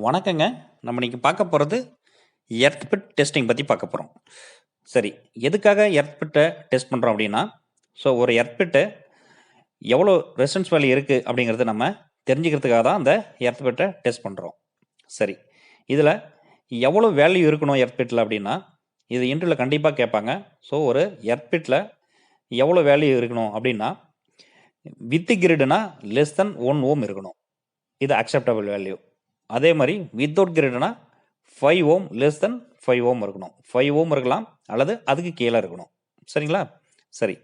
வணக்கங்க. நம்ம இன்னைக்கு பார்க்க போறது எர்த் பிட் டெஸ்டிங் பத்தி பார்க்க போறோம். சரி, எதுக்காக எர்த் பிட்ட டெஸ்ட் பண்றோம் அப்படின்னா, ஒரு எர்த் பிட் எவ்வளோ ரெசிஸ்டன்ஸ் வேல்யூ இருக்கு அப்படிங்கிறத நம்ம தெரிஞ்சுக்கிறதுக்காக தான் அந்த எர்த் பிட்ட டெஸ்ட் பண்றோம். சரி, இதுல எவ்வளோ வேல்யூ இருக்கணும் எர்த் பிட்ல அப்படின்னா, இது இன்டர்வியூல கண்டிப்பா கேட்பாங்க. ஒரு எர்த் பிட்ல எவ்வளோ வேல்யூ இருக்கணும் அப்படின்னா, வித் கிரிட்னா லெஸ் தென் 1 ஓம் இருக்கணும். இது அக்செப்டபிள் வேல்யூ. அதே மாதிரி வித்தவுட் கிரிட்னா 5 ஓம் லெஸ் தென் 5 ஓம் இருக்கணும். 5 ஓம் இருக்கலாம் அல்லது அதுக்கு கீழே இருக்கணும். சரிங்களா? சரி.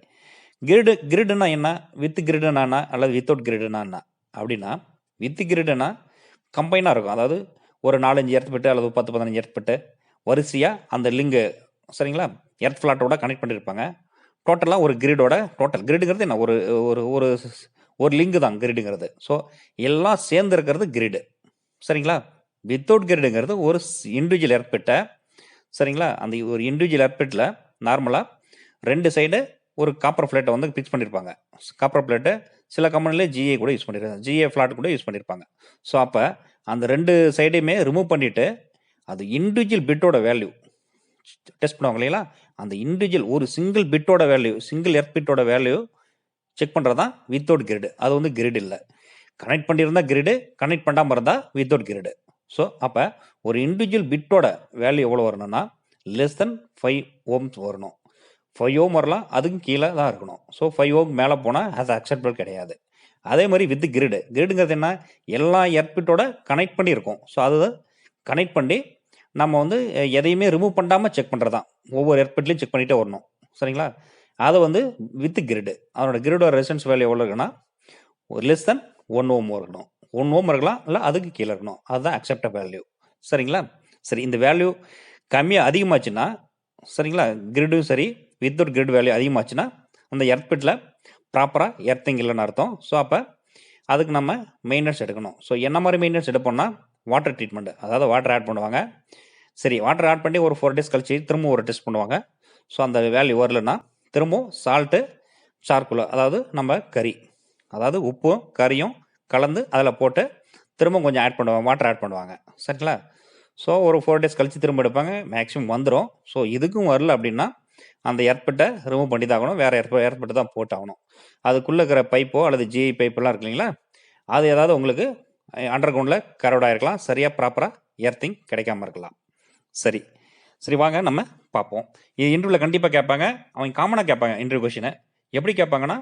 கிரிடுனா என்ன? வித் கிரிடுனா என்ன? அல்லது வித்தவுட் கிரிடுனா என்ன? அப்படின்னா வித் கிரிடுனா கம்பைனாக இருக்கும். அதாவது ஒரு 4-5 எர்த் பிட்டு அல்லது 10-15 எர்த் பிட்டு வரிசையாக அந்த லிங்கு சரிங்களா எர்த் ஃப்ளாட்டோட கனெக்ட் பண்ணியிருப்பாங்க. டோட்டலாக ஒரு கிரிடோட டோட்டல் கிரிடுங்கிறது என்ன ஒரு ஒரு ஒரு ஒரு லிங்கு தான் கிரிடுங்கிறது. ஸோ எல்லாம் சேர்ந்து இருக்கிறது கிரிடு. சரிங்களா? வித்தவுட் கிரிடுங்கிறது ஒரு இண்டிவிஜுவல் ஏர்பிட்ட சரிங்களா? அந்த ஒரு இண்டிவிஜுவல் ஏர்பிட்டில் நார்மலாக 2 சைடு ஒரு காப்பர் ஃப்ளேட்டை வந்து ஃபிக்ஸ் பண்ணியிருப்பாங்க. காப்பர் ஃப்ளேட்டு சில கம்பெனிலே ஜிஏ கூட யூஸ் பண்ணியிருக்காங்க. ஜிஏ ஃப்ளாட் கூட யூஸ் பண்ணியிருப்பாங்க. ஸோ அப்போ அந்த 2 சைடையுமே ரிமூவ் பண்ணிவிட்டு அது இண்டிவிஜுவல் பிட்டோட வேல்யூ டெஸ்ட் பண்ணுவாங்க இல்லைங்களா? அந்த இண்டிவிஜுவல் ஒரு சிங்கிள் பிட்டோட வேல்யூ சிங்கிள் எர்த் பிட்டோட வேல்யூ செக் பண்ணுறது தான் வித்தவுட் கிரிடு. அது வந்து கிரிட் இல்லை. கனெக்ட் பண்ணியிருந்தா கிரிடு, கனெக்ட் பண்ணாமல் இருந்தால் வித்தவுட் கிரிடு. ஸோ அப்போ ஒரு இண்டிவிஜுவல் பிட்டோட வேல்யூ எவ்வளோ வரணும்னா லெஸ் தென் 5 ஓம்ஸ் வரணும். 5 ஓம் வரலாம், அதுக்கும் கீழே தான் இருக்கணும். ஸோ 5 ஓம் மேலே போனால் அது அக்செப்டபிள் கிடையாது. அதே மாதிரி வித் கிரிடுங்கிறது என்ன? எல்லா எர்பிட்டோட கனெக்ட் பண்ணி இருக்கும். ஸோ அது கனெக்ட் பண்ணி நம்ம வந்து எதையுமே ரிமூவ் பண்ணாமல் செக் பண்ணுறது தான். ஒவ்வொரு எர்பிட்லையும் செக் பண்ணிகிட்டே வரணும். சரிங்களா? அதை வந்து வித் கிரிடு. அதனோட கிரிடோட ரெசிஸ்டன்ஸ் வேல்யூ எவ்வளோ இருக்குன்னா லெஸ் தென் 1 ஓம் இருக்கணும். 1 ஓம் இருக்கலாம், இல்லை அதுக்கு கீழே இருக்கணும். அதுதான் அக்செப்டபிள் வேல்யூ. சரிங்களா? சரி, இந்த வேல்யூ கம்மியாக அதிகமாச்சுன்னா சரிங்களா கிரிடும் சரி வித்தவுட் கிரிட் வேல்யூ அதிகமாச்சுன்னா அந்த எர்த் பிட்டில் ப்ராப்பராக எர்த்திங் இல்லைன்னு அர்த்தம். ஸோ அப்போ அதுக்கு நம்ம மெயின்டெனன்ஸ் எடுக்கணும். ஸோ என்ன மாதிரி மெயின்டெனன்ஸ் எடுப்போம்னா வாட்டர் ட்ரீட்மெண்ட், அதாவது வாட்டர் ஆட் பண்ணுவாங்க. சரி, வாட்டர் ஆட் பண்ணி ஒரு 4 டேஸ் கழிச்சு திரும்ப ஒரு டெஸ்ட் பண்ணுவாங்க. ஸோ அந்த வேல்யூ வரலன்னா திரும்பவும் சால்ட்டு சார்குலர், அதாவது நம்ம கறி, அதாவது உப்பும் கறியும் கலந்து அதில் போட்டு திரும்ப கொஞ்சம் ஆட் பண்ணுவாங்க, வாட்டர் ஆட் பண்ணுவாங்க. சரிங்களா? ஸோ ஒரு 4 டேஸ் கழிச்சு திரும்ப எடுப்பாங்க, மேக்ஸிமம் வந்துடும். ஸோ இதுக்கும் வரல அப்படின்னா அந்த ஏர்பட்டை ரிமூவ் பண்ணி தான் ஆகணும், வேறு ஏர்பட்டை தான் போட்டாகணும். அதுக்குள்ளே இருக்கிற பைப்போ அல்லது ஜிஐ பைப்பெல்லாம் இருக்கு இல்லைங்களா, அது ஏதாவது உங்களுக்கு அண்டர் கிரவுண்டில் கரோடாக இருக்கலாம், சரியாக ப்ராப்பராக எர்த்திங் கிடைக்காம இருக்கலாம். சரி சரி, வாங்க நம்ம பார்ப்போம். இது இன்டர்வியூவில் கண்டிப்பாக கேட்பாங்க. அவங்க காமனாக கேட்பாங்க. இன்டர்வியூ கொஷினை எப்படி கேட்பாங்கன்னா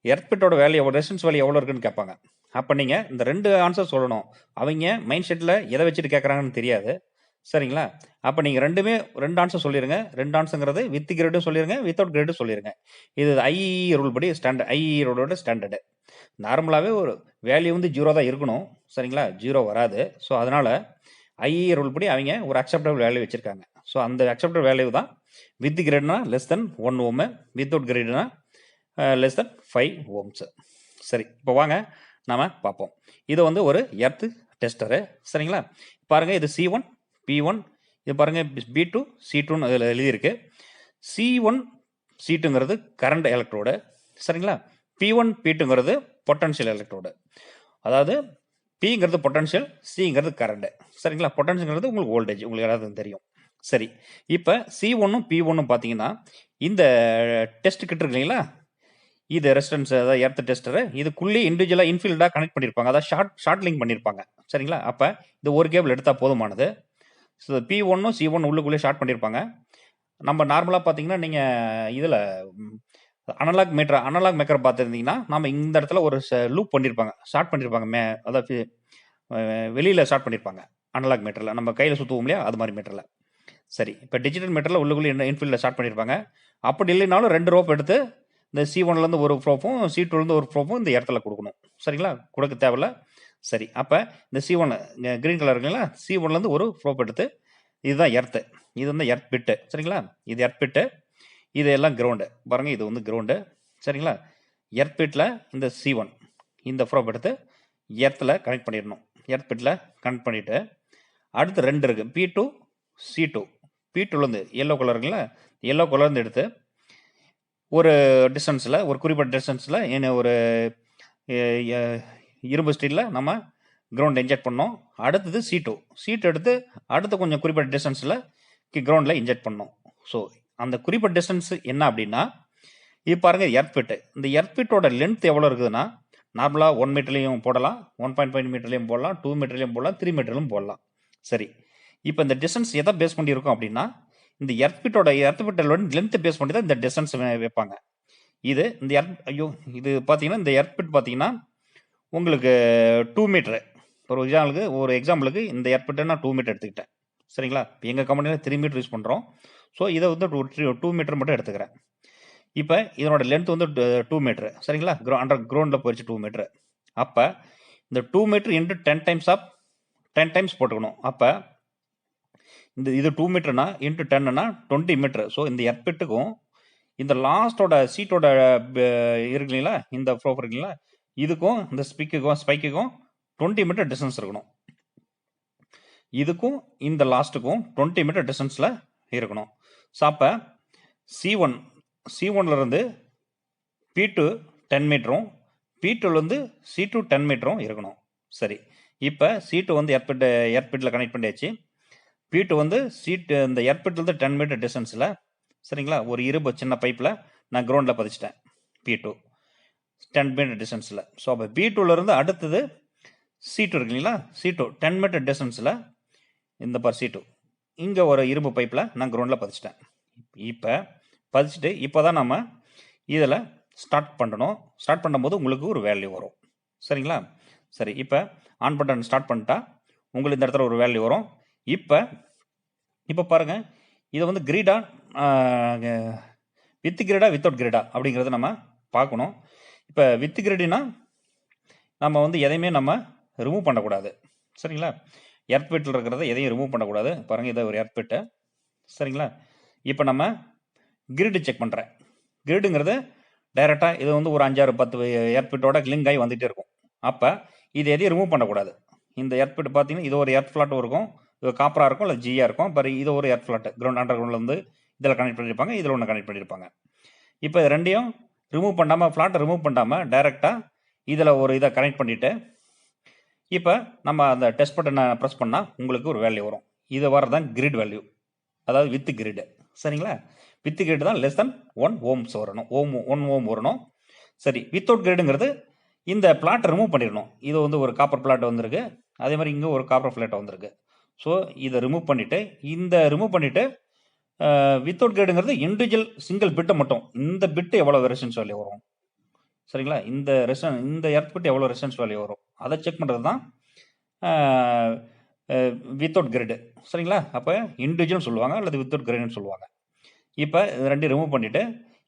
எர்த்பிட்டோட வேல்யூ எவ்வளோ, ரெசிஸ்டன்ஸ் வேல்யூ எவ்வளோ இருக்குன்னு கேட்பாங்க. அப்போ நீங்கள் இந்த 2 ஆன்சர் சொல்லணும். அவங்க மைண்ட் செட்டில் எதை வச்சுட்டு கேட்குறாங்கன்னு தெரியாது. சரிங்களா? அப்போ நீங்கள் 2 ஆன்சர் சொல்லிடுங்க. 2 ஆன்சருங்கிறது வித் கிரேடும் சொல்லிடுங்க, வித்தவுட் கிரேடும் சொல்லிடுங்க. இது ஐஇஇ ரூல் படி ஸ்டாண்டர்ட், ஐஇஇ ரூலோட ஸ்டாண்டர்டு. நார்மலாகவே ஒரு வேல்யூ வந்து 0 தான் இருக்கணும். சரிங்களா? 0 வராது. ஸோ அதனால் ஐஇஇ ரூல் படி அவங்க ஒரு அக்செப்டபிள் வேல்யூ வச்சுருக்காங்க. ஸோ அந்த அக்செப்டபிள் வேல்யூ தான் வித் கிரேட்னா லெஸ் தென் 1 ஓமு, வித்தவுட் கிரேட்னா லெஸ் தென் 5 ஓம்ஸ். சரி, இப்போ வாங்க நாம பார்ப்போம். இது வந்து ஒரு எர்த் டெஸ்டரு. சரிங்களா? பாருங்க, இது C1 P1, இது பாருங்க B2 C2ன்னு இதில் எழுதியிருக்கு. C1 C2ங்கிறது current electrode. சரிங்களா? P1 P2ங்கிறது potential electrode. அதாவது Pங்கிறது பொட்டன்ஷியல், Cங்கிறது கரண்ட். சரிங்களா? பொட்டன்ஷியல்ங்கிறது உங்களுக்கு வோல்டேஜ், உங்களுக்கு எல்லாத்துக்கும் தெரியும். சரி, இப்போ C1ம் P1ம் பார்த்தீங்கன்னா இந்த டெஸ்ட் கிட்ட இருக்கு இல்லைங்களா, இது ரெசிஸ்டன்ஸ், அதாவது எர்த் டெஸ்டர், இதுக்குள்ளே இண்டிவிஜுவலாக இன்ஃபீல்டாக கனெக்ட் பண்ணியிருப்பாங்க, அதாவது ஷார்ட் லிங்க் பண்ணியிருப்பாங்க. சரிங்களா? அப்போ இந்த ஒரு கேபிள் எடுத்தால் போதுமானது. ஸோ P1ம் C1 உள்ளுக்குள்ளே ஷார்ட் பண்ணியிருப்பாங்க. நம்ம நார்மலாக பார்த்தீங்கன்னா நீங்கள் இதில் அனலாக் மேக்கர் பார்த்துருந்தீங்கன்னா நம்ம இந்த இடத்துல ஒரு லூப் பண்ணியிருப்பாங்க, ஷார்ட் பண்ணியிருப்பாங்க, அதாவது வெளியில் ஷார்ட் பண்ணியிருப்பாங்க. அனலாக் மீட்டரில் நம்ம கையில் சுற்றுவோம் இல்லையா, அது மாதிரி மீட்டரில். சரி, இப்போ டிஜிட்டல் மீட்டரில் உள்ளுக்குள்ளே இன்ஃபீல்டில் ஷார்ட் பண்ணியிருப்பாங்க. அப்படி இல்லைனாலும் 2 ரோப் எடுத்து இந்த C1லேருந்து ஒரு ப்ரோப்பும் C2லேருந்து ஒரு ப்ரோப்பும் இந்த இடத்துல கொடுக்கணும். சரிங்களா? கொடுக்க தேவையில்ல. சரி, அப்போ இந்த C1 கிரீன் கலர் இருக்குங்களா, C1லேருந்து ஒரு ப்ரோப் எடுத்து, இதுதான் எர்த்து, இது வந்து எர்த் பிட்டு. சரிங்களா? இது எர்த் பிட்டு, இது எல்லாம் கிரவுண்டு. பாருங்கள், இது வந்து கிரவுண்டு. சரிங்களா? எர்த் பிட்டில் இந்த C1 இந்த ப்ரோப் எடுத்து எர்த்தில் கனெக்ட் பண்ணிடணும். எர்த் பிட்டில் கனெக்ட் பண்ணிவிட்டு அடுத்து 2 இருக்குது, P2 C2. P2லேருந்து எல்லோ கலருங்களா, எல்லோ கலர்லேருந்து எடுத்து ஒரு டிஸ்டன்ஸில், ஒரு குறிப்பிட்ட டிஸ்டன்ஸில் ஒரு இரும்பு ஸ்டீலில் நம்ம கிரவுண்டில் இன்ஜெக்ட் பண்ணோம். அடுத்தது சீட் எடுத்து அடுத்த கொஞ்சம் குறிப்பிட்ட டிஸ்டன்ஸில் கிரவுண்டில் இன்ஜெக்ட் பண்ணோம். ஸோ அந்த குறிப்பிட்ட டிஸ்டன்ஸ் என்ன அப்படின்னா, இது பாருங்க எர்த் இந்த எர்த் லென்த் எவ்வளோ இருக்குதுன்னா, நார்மலாக 1 மீட்டர்லையும் போடலாம், 1.5 மீட்டர்லையும் போடலாம், 2 மீட்டர்லையும் போடலாம், 3 மீட்டர்லையும் போடலாம். சரி, இப்போ இந்த டிஸ்டன்ஸ் எதை பேஸ் பண்ணி இருக்கும் அப்படின்னா, இந்த எர்த் லென்த்தை பேஸ் பண்ணி தான் இந்த டிஸ்டன்ஸ் வைப்பாங்க. இது பார்த்தீங்கன்னா இந்த எர்த் பார்த்தீங்கன்னா உங்களுக்கு 2 மீட்டரு. ஒரு எக்ஸாம்பிளுக்கு இந்த எர்த் நான் 2 மீட்டர் எடுத்துக்கிட்டேன். சரிங்களா? இப்போ எங்கள் கம்பெனியில் 3 மீட்டர் யூஸ் பண்ணுறோம். ஸோ இதை வந்து 2 மீட்டர் மட்டும் எடுத்துக்கிறேன். இப்போ இதனோட லென்த் வந்து 2 மீட்டரு. சரிங்களா? அண்டர் கிரவுண்டில் போயிடுச்சு 2 மீட்டரு. அப்போ இந்த 2 மீட்டர் இன்ட்டு 10 டைம்ஸ் போட்டுக்கணும். அப்போ இது 2 மீட்டர்னா இன்ட்டு 10னா 20 மீட்டர். ஸோ இந்த எர்த்பிட்டுக்கும் இந்த லாஸ்டோட சீட்டோட இருக்கு இல்லைங்களா, இந்த ஃப்ளோ இருக்கு இல்லைங்களா, இதுக்கும் இந்த ஸ்பைக்குக்கும் 20 மீட்டர் டிஸ்டன்ஸ் இருக்கணும். இதுக்கும் இந்த லாஸ்ட்டுக்கும் 20 மீட்டர் டிஸ்டன்ஸில் இருக்கணும். ஸோ அப்போ C1லேருந்து P2 10 மீட்டரும், P2லேருந்து C2 10 மீட்டரும் இருக்கணும். சரி, இப்போ C2 வந்து எர்த்பிட்டில் கனெக்ட் பண்ணியாச்சு. P2 வந்து இந்த எர்த்பிட்லேருந்து 10 மீட்டர் டிஸ்டன்ஸில், சரிங்களா, ஒரு இரும்பு சின்ன பைப்பில் நான் கிரவுண்டில் பதிச்சிட்டேன். P2 10 மீட்டர் டிஸ்டன்ஸில். ஸோ அப்போ P2லேருந்து அடுத்தது C2 இருக்கு இல்லைங்களா, C2 10 மீட்டர் டிஸ்டன்ஸில் இந்த C2 இங்கே ஒரு இரும்பு பைப்பில் நான் கிரவுண்டில் பதிச்சிட்டேன். இப்போ பதிச்சுட்டு இப்போ தான் நம்ம இதில் ஸ்டார்ட் பண்ணணும். ஸ்டார்ட் பண்ணும்போது உங்களுக்கு ஒரு வேல்யூ வரும். சரிங்களா? சரி, இப்போ ஆன் பட்டன் ஸ்டார்ட் பண்ணிட்டா உங்களுக்கு இந்த இடத்துல ஒரு வேல்யூ வரும். இப்போ பாருங்கள், இதை வந்து கிரிடா வித் கிரிடா வித்தவுட் கிரிடா அப்படிங்கிறத நம்ம பார்க்கணும். இப்போ வித் கிரிடினா நம்ம வந்து எதையுமே நம்ம ரிமூவ் பண்ணக்கூடாது. சரிங்களா? எர்த்பிட்டில் இருக்கிறத எதையும் ரிமூவ் பண்ணக்கூடாது. பாருங்கள், இதை ஒரு எர்த்பிட்டு. சரிங்களா? இப்போ நம்ம கிரிடு செக் பண்ணுறேன். கிரிடுங்கிறது டைரெக்டாக இது வந்து ஒரு 5-6-10 எர்த்பிட்டோட லிங்க் ஆகி வந்துகிட்டே இருக்கும். அப்போ இது எதையும் ரிமூவ் பண்ணக்கூடாது. இந்த எர்த்பிட் பார்த்தீங்கன்னா இது ஒரு எர்த் ஃப்ளாட்டும் இருக்கும், இது காப்பராக இருக்கும், இல்லை ஜியாக இருக்கும். பட் இது ஒரு எர்த் ஃப்ளாட் அண்டர் கிரவுண்டில் வந்து இதில் கனெக்ட் பண்ணியிருப்பாங்க, இதில் ஒன்று கனெக்ட் பண்ணியிருப்பாங்க. இப்போ இது ரெண்டையும் ரிமூவ் பண்ணாமல், ஃப்ளாட்டை ரிமூவ் பண்ணாமல் டைரெக்டாக இதில் ஒரு இதை கனெக்ட் பண்ணிவிட்டு இப்போ நம்ம அந்த டெஸ்ட் பட்டனை ப்ரெஸ் பண்ணால் உங்களுக்கு ஒரு வேல்யூ வரும். இது வரதான் கிரிட் வேல்யூ, அதாவது வித் கிரிடு. சரிங்களா? வித் கிரிட் தான் லெஸ் தென் 1 ஓம்ஸ் வரணும், 1 ஓம் வரணும். சரி, வித்தவுட் கிரிடுங்கிறது இந்த பிளாட்டை ரிமூவ் பண்ணிடணும். இது வந்து ஒரு காப்பர் பிளாட் வந்திருக்கு, அதே மாதிரி இங்கே ஒரு காப்பர் பிளாட் வந்திருக்கு. ஸோ இதை ரிமூவ் பண்ணிவிட்டு வித்தவுட் கிரிடுங்கிறது இண்டிவிஜுவல் சிங்கிள் பிட்டை மட்டும், இந்த பிட்டு எவ்வளோ ரெசிஸ்டன்ஸ் வேல்யூ வரும், சரிங்களா, இந்த எர்த் பிட் எவ்வளோ ரெசிஸ்டன்ஸ் வேல்யூ வரும் அதை செக் பண்ணுறது தான் வித்தவுட் கிரிடு. சரிங்களா? அப்போ இண்டிவிஜுவல் சொல்லுவாங்க அல்லது வித்தவுட் கிரிடுன்னு சொல்லுவாங்க. இப்போ இது ரெண்டையும் ரிமூவ் பண்ணிவிட்டு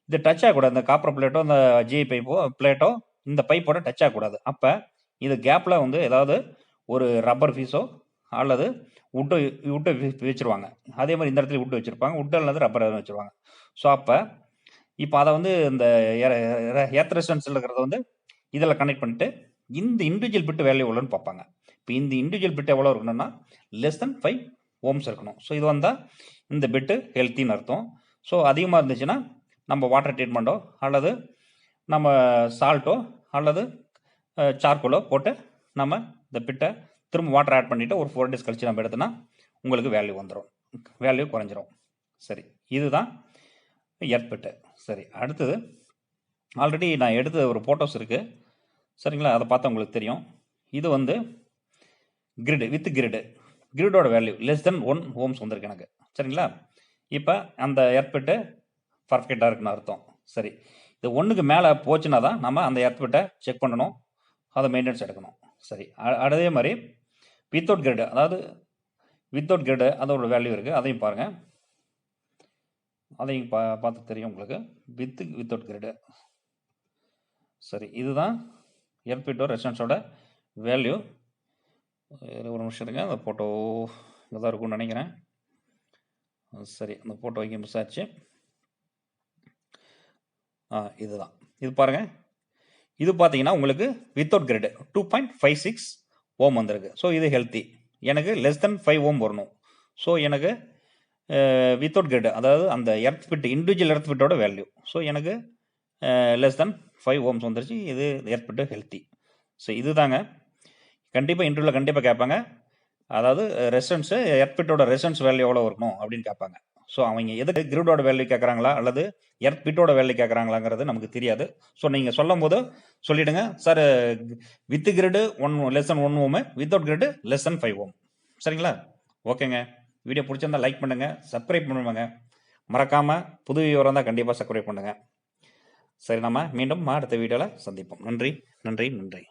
இது டச் ஆகக்கூடாது. இந்த காப்பர் பிளேட்டோ இந்த ஜிஐ பிளேட்டோ இந்த பைப்போட டச் ஆகக்கூடாது. அப்போ இது கேப்பில் வந்து ஏதாவது ஒரு ரப்பர் பீஸோ அல்லது உட்டை வச்சுருவாங்க. அதே மாதிரி இந்த இடத்துல உட்டு வச்சுருப்பாங்க, உட்டு அல்லது ரப்பர் வச்சுருவாங்க. ஸோ அப்போ இப்போ அதை வந்து இந்த எர்த் ரெசிஸ்டன்ஸில் இருக்கிறத வந்து இதில் கனெக்ட் பண்ணிட்டு இந்த இண்டிவிஜுவல் பிட்டு வேல்யூ எவ்வளோன்னு பார்ப்பாங்க. இப்போ இந்த இண்டிவிஜுவல் பிட்டு எவ்வளோ இருக்கணும்னா லெஸ் தென் 5 ஓம்ஸ் இருக்கணும். ஸோ இது வந்தால் இந்த பிட்டு ஹெல்த்தின்னு அர்த்தம். ஸோ அதிகமாக இருந்துச்சுன்னா நம்ம வாட்டர் ட்ரீட்மெண்ட்டோ அல்லது நம்ம சால்ட்டோ அல்லது சார்கோலோ போட்டு நம்ம இந்த பிட்டை திரும்ப வாட்டர் ஆட் பண்ணிவிட்டு ஒரு 4 days கழிச்சு நம்ம எடுத்தோன்னா உங்களுக்கு வேல்யூ வந்துடும், வேல்யூ குறைஞ்சிரும். சரி, இதுதான் எர்த் பிட்டு. சரி, அடுத்தது ஆல்ரெடி நான் எடுத்த ஒரு ஃபோட்டோஸ் இருக்குது. சரிங்களா? அதை பார்த்தா உங்களுக்கு தெரியும். இது வந்து கிரிடு வித் கிரிடோட வேல்யூ லெஸ் தென் 1 ஓம்ஸ் வந்திருக்கு எனக்கு. சரிங்களா? இப்போ அந்த எர்த் பிட்டு பர்ஃபெக்டாக இருக்குன்னு அர்த்தம். சரி, இது 1க்கு மேலே போச்சுன்னா தான் நம்ம அந்த எர்த் பிட்டை செக் பண்ணணும், அதை மெயின்டெனன்ஸ் எடுக்கணும். சரி, அதே மாதிரி வித்தவுட் கிரிடு அதோட வேல்யூ இருக்குது, அதையும் பாருங்கள். அதையும் பார்த்து தெரியும் உங்களுக்கு. Without grid. சரி, இதுதான் எர்த் பிட்டோ ரெசிஸ்டன்ஸோட வேல்யூ. ஒரு நிமிஷம் இருங்க, அந்த ஃபோட்டோ இங்கே தான் இருக்கும்னு நினைக்கிறேன். சரி, அந்த ஃபோட்டோ வைக்க மிஸ் ஆச்சு. இதுதான். இது பாருங்கள், இது பார்த்தீங்கன்னா உங்களுக்கு வித்தவுட் கிரிடு 2.56 ஓம் வந்திருக்கு. ஸோ இது ஹெல்த்தி. எனக்கு லெஸ் தென் 5 ஓம் வரணும். ஸோ எனக்கு வித்தவுட் கிரிடு, அதாவது அந்த எர்த் பிட் இண்டிவிஜுவல் எர்த் பிட்டோட வேல்யூ. ஸோ எனக்கு லெஸ் தென் 5 ஓம்ஸ் வந்துருச்சு. இது எர்த் பிட்டு ஹெல்த்தி. ஸோ இது தாங்க கண்டிப்பாக இன்டர்வியூவில் கண்டிப்பாக கேட்பாங்க. அதாவது ரெசிஸ்டன்ஸு எர்த்பிட்டோட ரெசிஸ்டன்ஸ் வேல்யூ எவ்வளோ இருக்கணும் அப்படின்னு கேட்பாங்க. ஸோ அவங்க எதுக்கு கிரிடோட வேல்யூ கேட்குறாங்களா அல்லது எர்த்பிட்டோட வேல்யூ கேட்குறாங்களாங்கிறது நமக்கு தெரியாது. ஸோ நீங்கள் சொல்லும் போது சொல்லிவிடுங்க, sir with grid 1 less than 1 ohm, without grid less than 5 ohm. சரிங்களா? ஓகேங்க. வீடியோ பிடிச்சிருந்தா லைக் பண்ணுங்கள், சப்ஸ்கிரைப் பண்ணுவாங்க. மறக்காமல் புது விவரம் தான் கண்டிப்பாக சப்ஸ்கிரைப் பண்ணுங்கள். சரி, நம்ம மீண்டும் அடுத்த வீடியோவில் சந்திப்போம். நன்றி நன்றி நன்றி.